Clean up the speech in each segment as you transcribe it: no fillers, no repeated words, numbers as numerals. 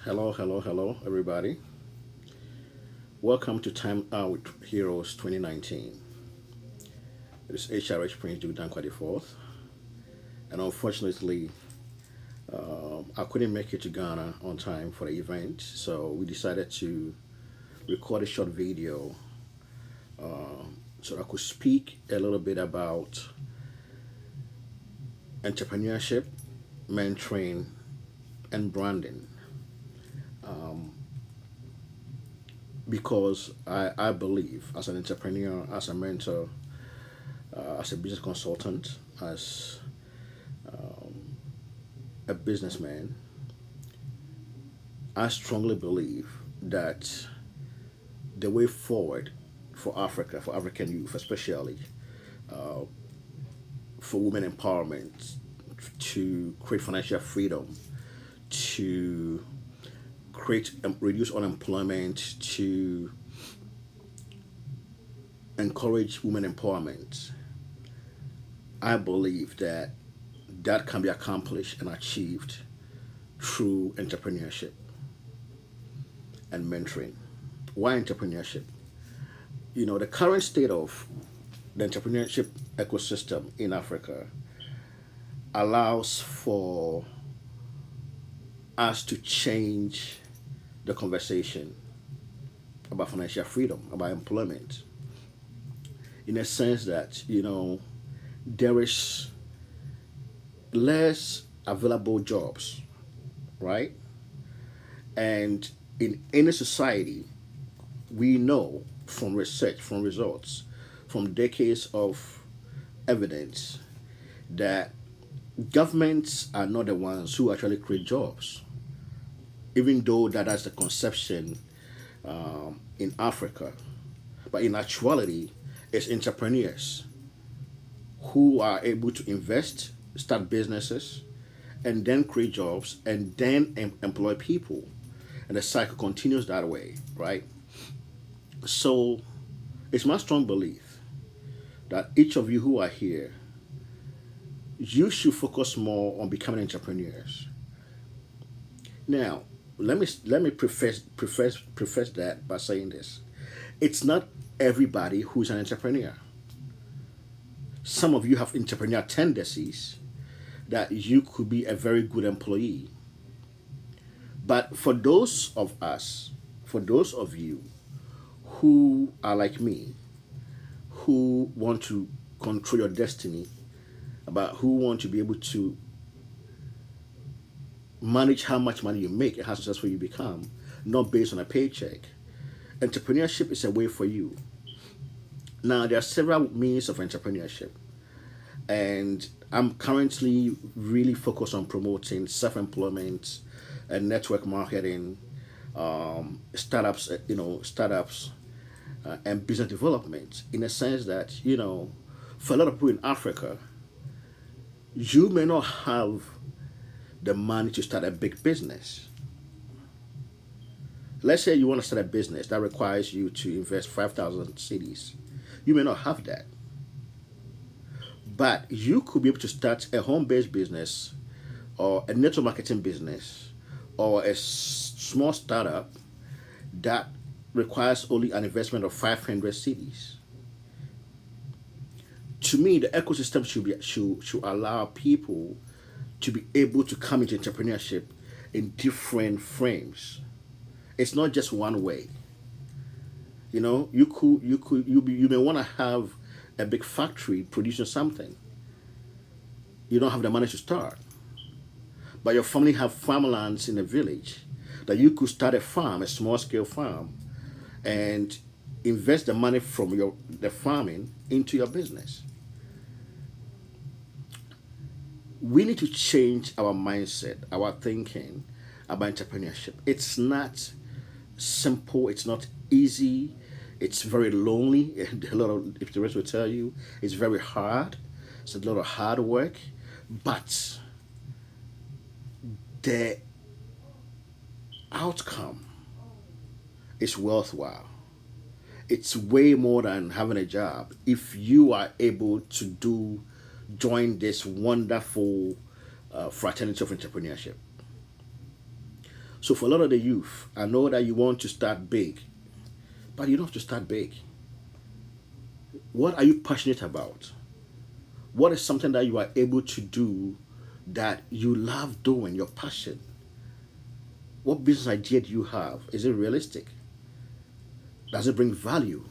Hello, everybody. Welcome to Time Out with Heroes 2019. It is HRH Prince Dudankwa the Fourth, and unfortunately, I couldn't make it to Ghana on time for the event, so we decided to record a short video so I could speak a little bit about entrepreneurship, mentoring, and branding. Because I believe, as an entrepreneur, as a mentor, as a business consultant, as a businessman, I strongly believe that the way forward for Africa, for African youth especially, for women empowerment, to create financial freedom, to create reduce unemployment, to encourage women empowerment, I believe that that can be accomplished and achieved through entrepreneurship and mentoring. Why entrepreneurship? The current state of the entrepreneurship ecosystem in Africa allows for us to change the conversation about financial freedom, about employment, in a sense that, there is less available jobs, right? And in any society, we know from research, from results, from decades of evidence that governments are not the ones who actually create jobs, even though that's the conception in Africa. But in actuality, it's entrepreneurs who are able to invest, start businesses, and then create jobs, and then employ people. And the cycle continues that way, right? So it's my strong belief that each of you who are here, you should focus more on becoming entrepreneurs. Now, let me preface that by saying this: it's not everybody who's an entrepreneur. Some of you have entrepreneurial tendencies that you could be a very good employee. But for those of you who are like me, who want to control your destiny, about who want to be able to manage how much money you make and how successful you become, not based on a paycheck, entrepreneurship is a way for you. Now, there are several means of entrepreneurship, and I'm currently really focused on promoting self-employment and network marketing, startups, and business development. In a sense that for a lot of people in Africa, you may not have the money to start a big business. Let's say you want to start a business that requires you to invest 5,000 cities. You may not have that. But you could be able to start a home based business, or a network marketing business, or a small startup that requires only an investment of 500 cities. To me, the ecosystem should allow people to be able to come into entrepreneurship in different frames. It's not just one way. You may want to have a big factory producing something. You don't have the money to start, but your family have farmlands in a village that you could start a farm, a small scale farm, and invest the money from the farming into your business. We need to change our mindset, our thinking about entrepreneurship. It's not simple, it's not easy, it's very lonely. A lot of, if the rest will tell you, it's very hard. It's a lot of hard work, but the outcome is worthwhile. It's way more than having a job if you are able to join this wonderful fraternity of entrepreneurship. So for a lot of the youth, I know that you want to start big, but you don't have to start big. What are you passionate about? What is something that you are able to do that you love doing, your passion? What business idea do you have? Is it realistic? Does it bring value?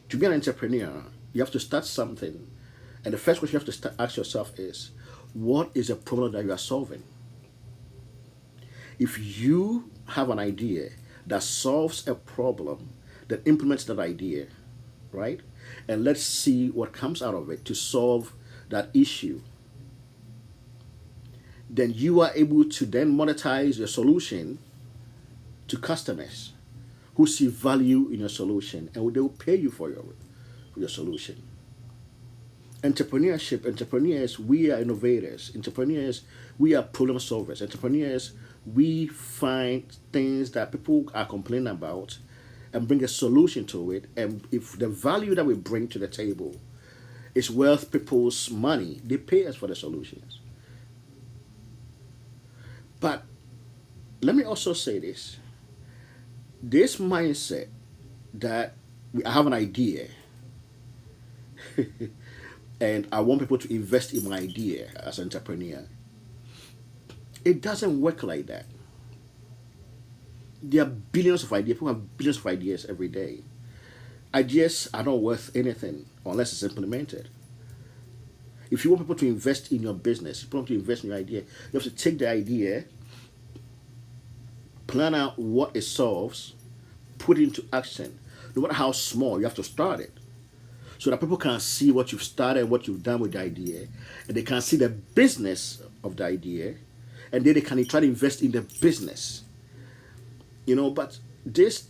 To be an entrepreneur, you have to start something. And the first question you have to ask yourself is, what is the problem that you are solving? If you have an idea that solves a problem, then implement that idea, right? And let's see what comes out of it to solve that issue. Then you are able to then monetize your solution to customers who see value in your solution, and they will pay you for your solution. Entrepreneurs, we are innovators. Entrepreneurs, we are problem solvers. Entrepreneurs, we find things that people are complaining about and bring a solution to it. And if the value that we bring to the table is worth people's money, they pay us for the solutions. But let me also say this mindset that I have an idea and I want people to invest in my idea as an entrepreneur, it doesn't work like that. There are billions of ideas. People have billions of ideas every day. Ideas are not worth anything unless it's implemented. If you want people to invest in your business, if you want to invest in your idea, you have to take the idea, plan out what it solves, put it into action. No matter how small, you have to start it. So that people can see what you've started, what you've done with the idea, and they can see the business of the idea, and then they can try to invest in the business. But this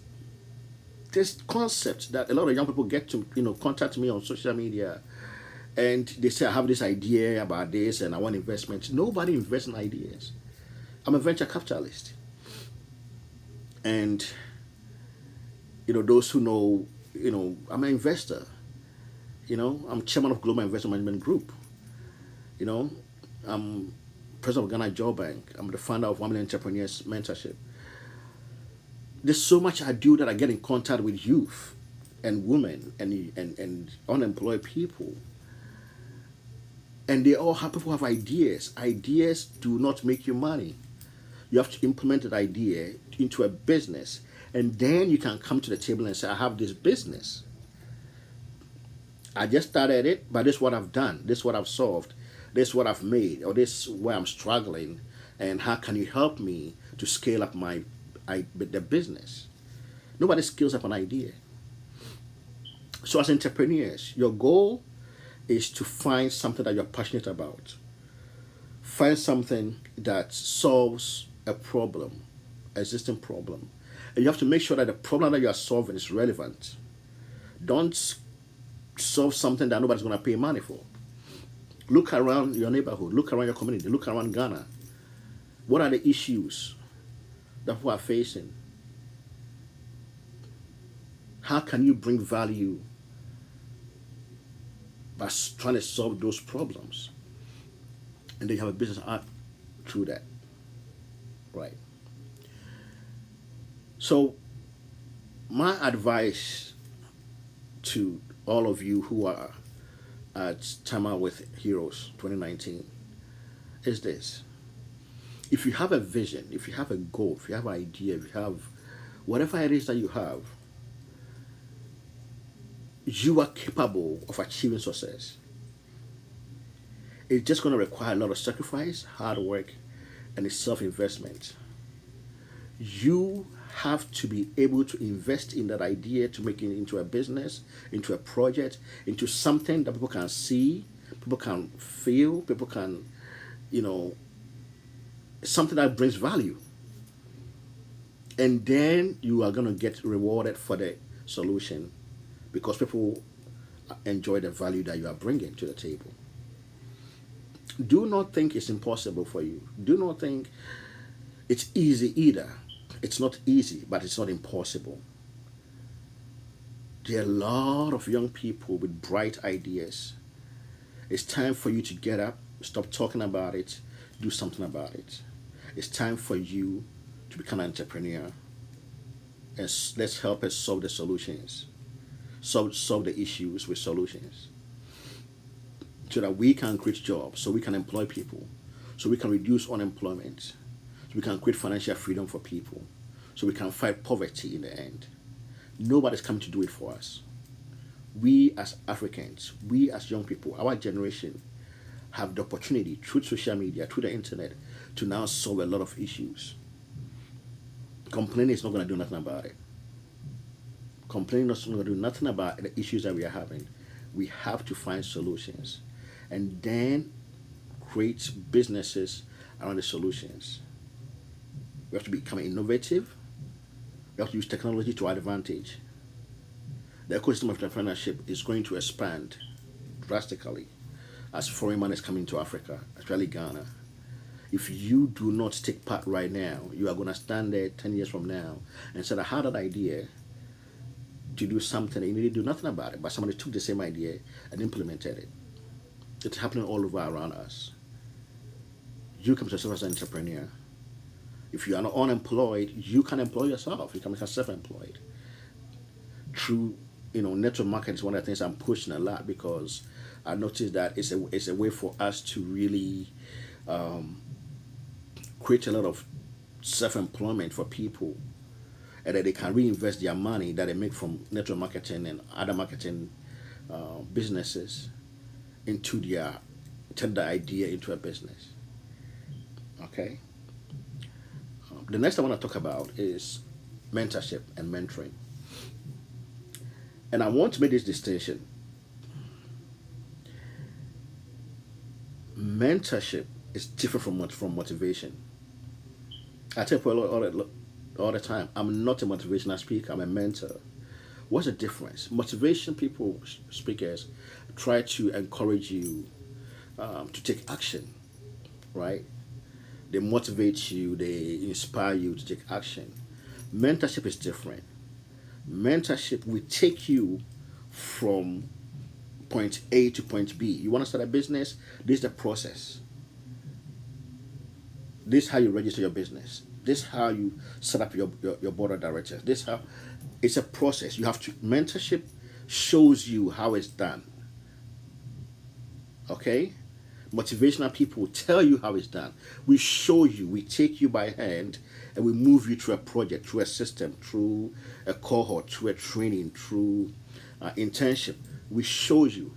concept that a lot of young people get to contact me on social media, and they say, I have this idea about this and I want investment. Nobody invests in ideas. I'm a venture capitalist. And those who know, I'm an investor. I'm chairman of Global Investment Management Group. I'm president of Ghana Job Bank. I'm the founder of 1 Million Entrepreneurs Mentorship. There's so much I do that I get in contact with youth and women and unemployed people. And people have ideas. Ideas do not make you money. You have to implement that idea into a business. And then you can come to the table and say, I have this business. I just started it, but this is what I've done. This is what I've solved. This is what I've made. Or this is where I'm struggling. And how can you help me to scale up the business? Nobody scales up an idea. So as entrepreneurs, your goal is to find something that you're passionate about. Find something that solves a problem, existing problem. And you have to make sure that the problem that you are solving is relevant. Don't solve something that nobody's going to pay money for. Look around your neighborhood. Look around your community. Look around Ghana. What are the issues that people are facing? How can you bring value by trying to solve those problems? And then you have a business art through that. Right. So my advice to all of you who are at Time Out with Heroes 2019 is this. If you have a vision, if you have a goal, if you have an idea, if you have whatever it is that you have, you are capable of achieving success. It's just going to require a lot of sacrifice, hard work, and self-investment. You have to be able to invest in that idea to make it into a business, into a project, into something that people can see, people can feel, people can, something that brings value. And then you are going to get rewarded for the solution because people enjoy the value that you are bringing to the table. Do not think it's impossible for you. Do not think it's easy either. It's not easy, but it's not impossible. There are a lot of young people with bright ideas. It's time for you to get up, stop talking about it, do something about it. It's time for you to become an entrepreneur, and let's help us solve the solutions, solve the issues with solutions, so that we can create jobs, so we can employ people, so we can reduce unemployment, so we can create financial freedom for people, so we can fight poverty in the end. Nobody's coming to do it for us. We as Africans, we as young people, our generation have the opportunity through social media, through the internet, to now solve a lot of issues. Complaining is not going to do nothing about it. Complaining is not going to do nothing about the issues that we are having. We have to find solutions and then create businesses around the solutions. We have to become innovative. We have to use technology to our advantage. The ecosystem of entrepreneurship is going to expand drastically as foreign money is coming to Africa, especially Ghana. If you do not take part right now, you are going to stand there 10 years from now and say, I had an idea to do something and you need to do nothing about it, but somebody took the same idea and implemented it. It's happening all over around us. You come to yourself as an entrepreneur. If you are not unemployed, you can employ yourself. You can become self-employed. Through network marketing is one of the things I'm pushing a lot, because I noticed that it's a way for us to really create a lot of self-employment for people, and that they can reinvest their money that they make from network marketing and other marketing businesses into turn the idea into a business. Okay. The next I want to talk about is mentorship and mentoring. And I want to make this distinction. Mentorship is different from motivation. I tell people all the time, I'm not a motivational speaker, I'm a mentor. What's the difference? Motivation people, speakers, try to encourage you to take action, right? They motivate you, they inspire you to take action. Mentorship is different. Mentorship will take you from point A to point B. You want to start a business? This is the process. This is how you register your business. This is how you set up your board of directors. This how it's a process. You have to mentorship shows you how it's done. Okay? Motivational people tell you how it's done. We show you, we take you by hand, and we move you through a project, through a system, through a cohort, through a training, through internship. We show you.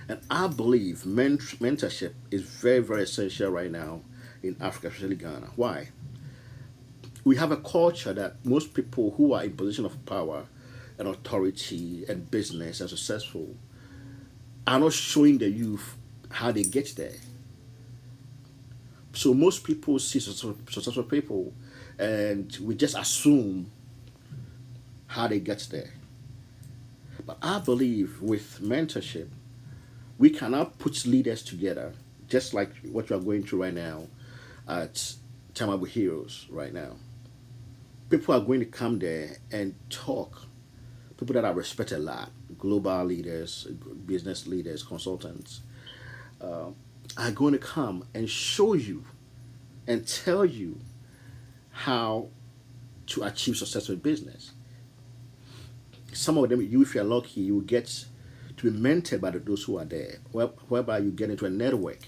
And I believe mentorship is very, very essential right now in Africa, especially Ghana. Why? We have a culture that most people who are in position of power and authority and business and successful are not showing the youth how they get there. So most people see successful people and we just assume how they get there. But I believe with mentorship, we cannot put leaders together, just like what you are going through right now at Tamabu Heroes right now. People are going to come there and talk. People that I respect a lot, global leaders, business leaders, consultants, are going to come and show you and tell you how to achieve success with business. Some of them, if you're lucky, you will get to be mentored by those who are there, whereby you get into a network,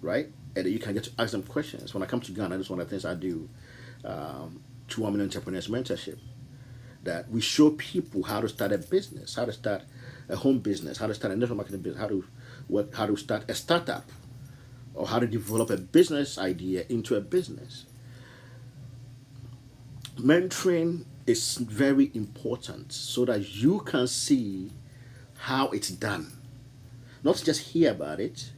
right? And you can get to ask them questions. When I come to Ghana, that's one of the things I do to Women Entrepreneurs Mentorship. That we show people how to start a business, how to start a home business, how to start a network marketing business, how to start a startup, or how to develop a business idea into a business. Mentoring is very important so that you can see how it's done. Not just hear about it,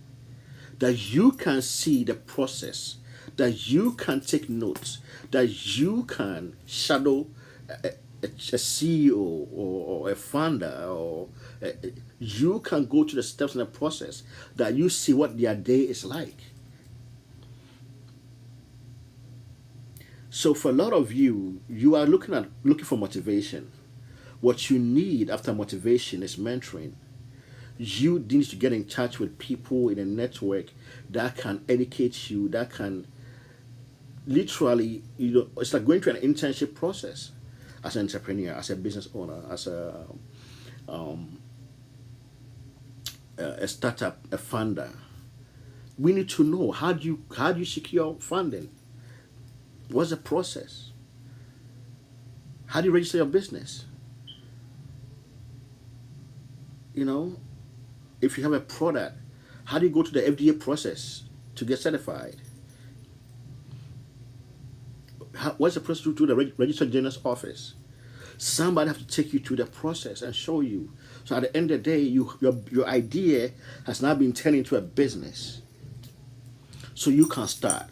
that you can see the process, that you can take notes, that you can shadow a CEO or a founder, or you can go to the steps in the process, that you see what their day is like. So for a lot of you, you are looking for motivation. What you need after motivation is mentoring. You need to get in touch with people in a network that can educate you, that can literally, it's like going through an internship process as an entrepreneur, as a business owner, as a startup, a funder. We need to know, how do you secure funding? What's the process? How do you register your business? You know, if you have a product, how do you go to the FDA process to get certified? What's the process to the registered general's office? Somebody have to take you through the process and show you. So at the end of the day, your idea has now been turned into a business. So you can start.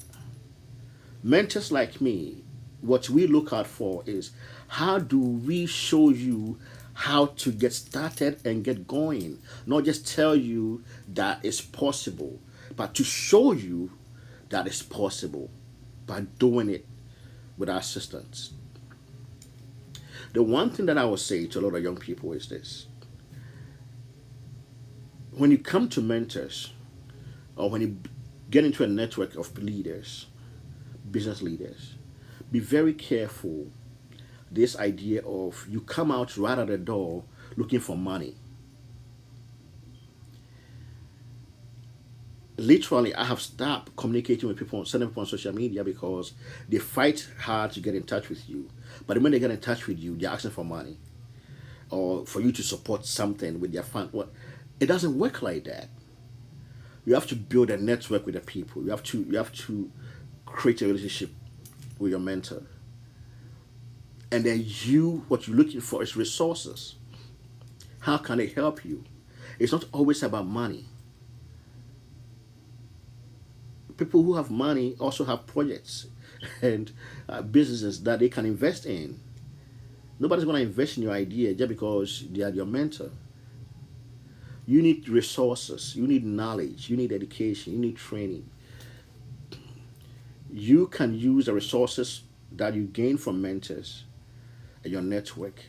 Mentors like me, what we look out for is, how do we show you how to get started and get going? Not just tell you that it's possible, but to show you that it's possible by doing it with our assistance. The one thing that I would say to a lot of young people is this: when you come to mentors, or when you get into a network of leaders, business leaders, be very careful this idea of you come out right at the door looking for money. Literally, I have stopped communicating with people, sending people on social media, because they fight hard to get in touch with you. But when they get in touch with you, they're asking for money or for you to support something with their fund. What? It doesn't work like that. You have to build a network with the people. You have to create a relationship with your mentor. And then what you're looking for is resources. How can they help you? It's not always about money. People who have money also have projects and businesses that they can invest in. Nobody's going to invest in your idea just because they are your mentor. You need resources, you need knowledge, you need education, you need training. You can use the resources that you gain from mentors and your network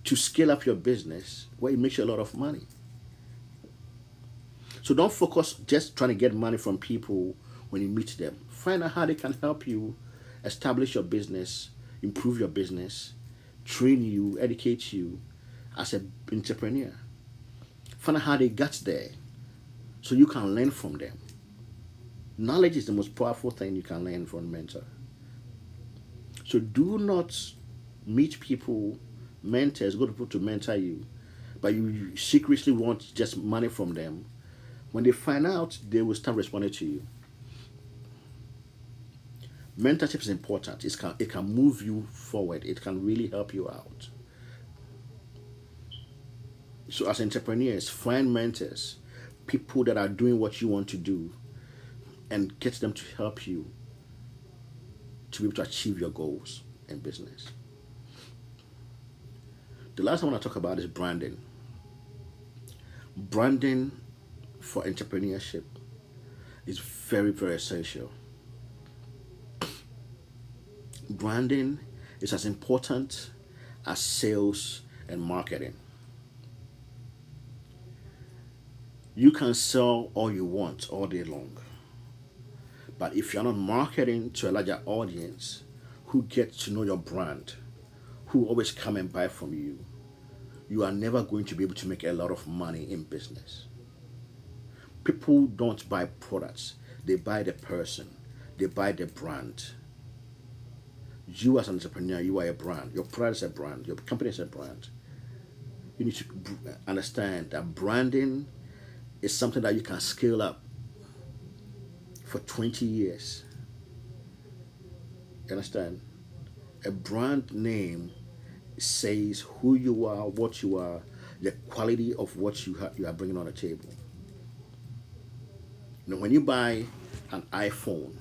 to scale up your business where it makes you a lot of money. So don't focus just trying to get money from people when you meet them. Find out how they can help you establish your business, improve your business, train you, educate you as an entrepreneur. Find out how they got there so you can learn from them. Knowledge is the most powerful thing you can learn from a mentor. So do not meet people, mentors, go to people to mentor you, but you secretly want just money from them. When they find out, they will start responding to you. Mentorship is important. It can move you forward. It can really help you out. So as entrepreneurs, find mentors, people that are doing what you want to do, and get them to help you to be able to achieve your goals in business. The last thing I want to talk about is branding. Branding for entrepreneurship is very, very essential. Branding is as important as sales and marketing. You can sell all you want all day long, but if you're not marketing to a larger audience who get to know your brand, who always come and buy from you, you are never going to be able to make a lot of money in business. People don't buy products, they buy the person, they buy the brand. You as an entrepreneur, you are a brand. Your product is a brand. Your company is a brand. You need to understand that branding is something that you can scale up for 20 years. You understand? A brand name says who you are, what you are, the quality of what you are bringing on the table. When you buy an iPhone,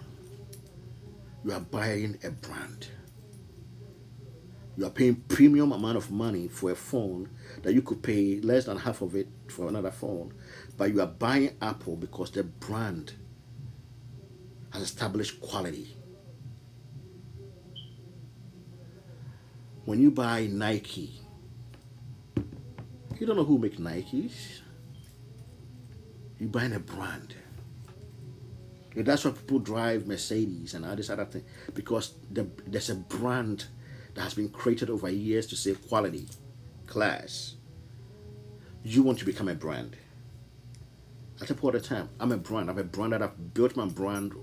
you are buying a brand. You are paying premium amount of money for a phone that you could pay less than half of it for another phone. But you are buying Apple because the brand has established quality. When you buy Nike, you don't know who make Nikes. You're buying a brand. That's why people drive Mercedes and all this other thing, because there's a brand that has been created over years to say quality, class. You want to become a brand. I tell people all the time, I'm a brand. I'm a brand that I've built my brand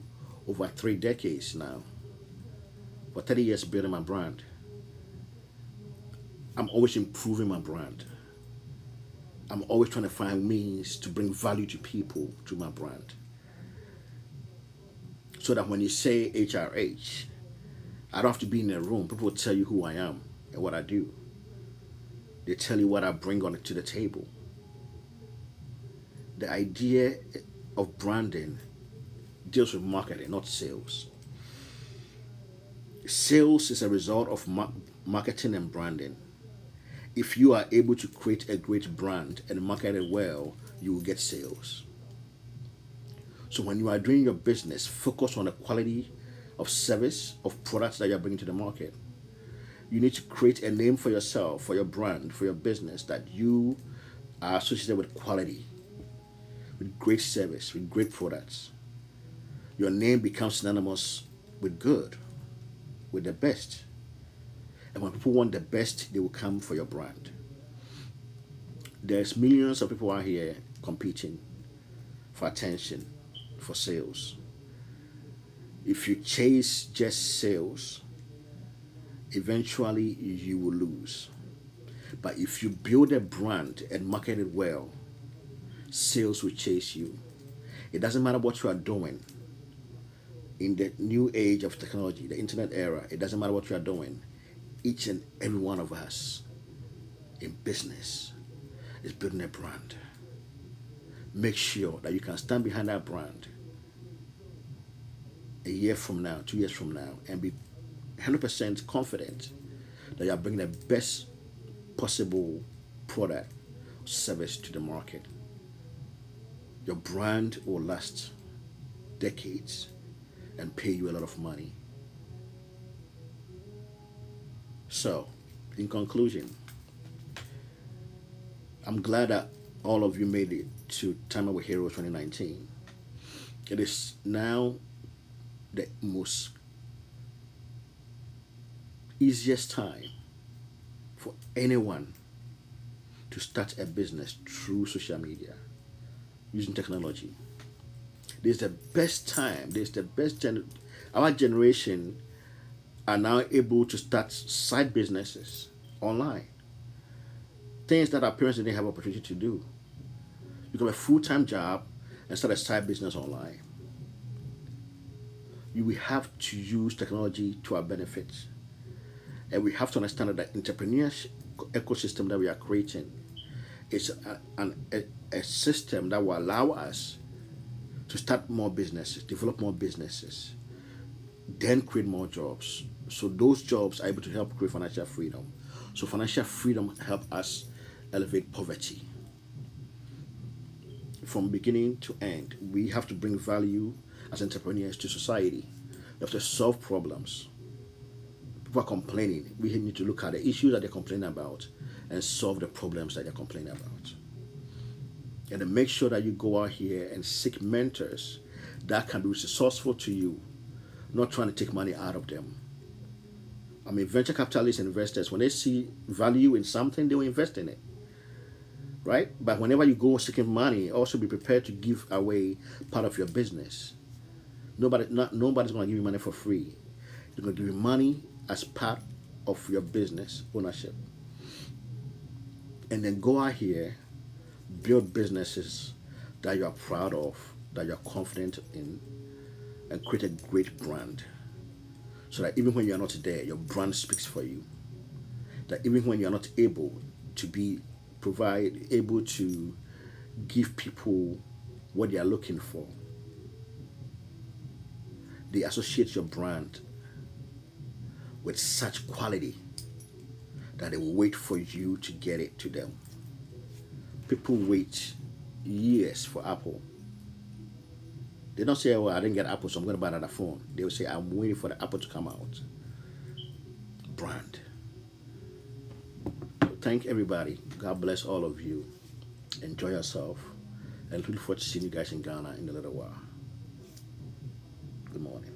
over 3 decades now. For 30 years building my brand. I'm always improving my brand. I'm always trying to find means to bring value to people through my brand. So that when you say HRH, I don't have to be in a room. People will tell you who I am and what I do. They tell you what I bring on to the table. The idea of branding deals with marketing, not sales. Sales is a result of marketing and branding. If you are able to create a great brand and market it well, you will get sales. So when you are doing your business, focus on the quality of service, of products that you're bringing to the market. You need to create a name for yourself, for your brand, for your business, that you are associated with quality, with great service, with great products. Your name becomes synonymous with good, with the best. And when people want the best, they will come for your brand. There's millions of people out here competing for attention, for sales. If you chase just sales, eventually you will lose. But if you build a brand and market it well, sales will chase you. It doesn't matter what you are doing. In the new age of technology, the internet era, it doesn't matter what you are doing. Each and every one of us in business is building a brand. Make sure that you can stand behind that brand a year from now, 2 years from now, and be 100% confident that you are bringing the best possible product or service to the market. Your brand will last decades and pay you a lot of money. So, in conclusion, I'm glad that all of you made it to Time Out with Heroes 2019. It is now the most easiest time for anyone to start a business through social media using technology. This is the best time. This is the best our generation are now able to start side businesses online. Things that our parents didn't have opportunity to do. You can have a full-time job and start a side business online. We have to use technology to our benefit. And we have to understand that the entrepreneurship ecosystem that we are creating is a system that will allow us to start more businesses, develop more businesses, then create more jobs. So those jobs are able to help create financial freedom. So financial freedom help us elevate poverty. From beginning to end, we have to bring value as entrepreneurs to society. We have to solve problems. People are complaining. We need to look at the issues that they're complaining about and solve the problems that they're complaining about. And then make sure that you go out here and seek mentors that can be resourceful to you, not trying to take money out of them. I mean, venture capitalists and investors, when they see value in something, they will invest in it. Right? But whenever you go seeking money, also be prepared to give away part of your business. Nobody's going to give you money for free. They're going to give you money as part of your business ownership. And then go out here, build businesses that you are proud of, that you are confident in, and create a great brand. So that even when you are not there, your brand speaks for you. That even when you are not able to able to give people what they are looking for, they associate your brand with such quality that they will wait for you to get it to them. People wait years for Apple. They don't say, "Oh, I didn't get Apple, so I'm going to buy another phone." They will say, "I'm waiting for the Apple to come out." Brand. Thank everybody. God bless all of you. Enjoy yourself. And look forward to seeing you guys in Ghana in a little while. Good morning.